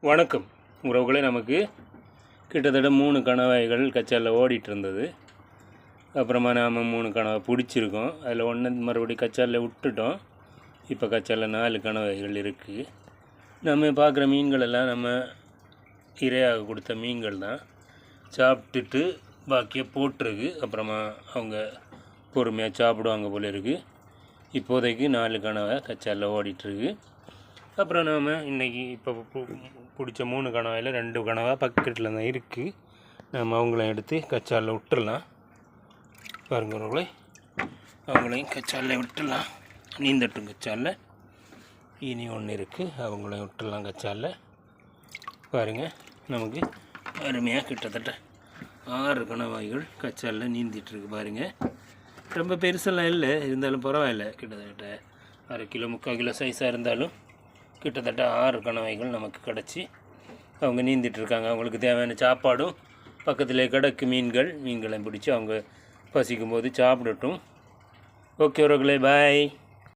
வணக்கம் உறவுகளே. நமக்கு கிட்டத்தட்ட 3 கணவாய்கள் கச்சாலில் ஓடிட்டு இருந்தது. அப்புறமா நாம் 3 கணவாய் பிடிச்சிருக்கோம். அதில் ஒன்று மறுபடியும் கச்சாலில் விட்டுட்டோம். இப்போ கச்சாலில் 4 கணவாய்கள் இருக்குது. நம்ம பார்க்குற மீன்கள் எல்லாம் நம்ம இரையாக கொடுத்த மீன்கள் தான். சாப்பிட்டுட்டு பாக்கியை போட்டிருக்கு. அப்புறமா அவங்க பொறுமையாக சாப்பிடுவாங்க போல இருக்குது. இப்போதைக்கு 4 கணவாய் கச்சாலில் ஓடிட்டுருக்கு. அப்புறம் நாம் இன்றைக்கி இப்போ பிடிச்ச 3 கணவாயில் 2 கணவாய் பக்கெட்டில் தான் இருக்குது. நாம் அவங்களையும் எடுத்து கச்சாலில் விட்டுடலாம். பாருங்கிறவங்களே, அவங்களையும் கச்சாலில் விட்டுடலாம். நீந்தட்டும் கச்சாலில். இனி ஒன்று இருக்குது, அவங்களையும் விட்டுடலாம் கச்சாலில். பாருங்கள், நமக்கு அருமையாக கிட்டத்தட்ட 6 கணவாய்கள் கச்சாலில் நீந்திட்டுருக்கு. பாருங்கள், ரொம்ப பெருசெல்லாம் இல்லை, இருந்தாலும் பரவாயில்ல. கிட்டத்தட்ட 1/2 கிலோ 3/4 கிலோ சைஸாக இருந்தாலும் கிட்டத்தட்ட 6 கணவாய்கள் நமக்கு கிடச்சி அவங்க நீந்திட்டுருக்காங்க. அவங்களுக்கு தேவையான சாப்பாடும் பக்கத்திலே கிடக்கு. மீன்களை பிடிச்சி அவங்க பசிக்கும்போது சாப்பிடட்டும். ஓகே உறவுகளே, பாய்.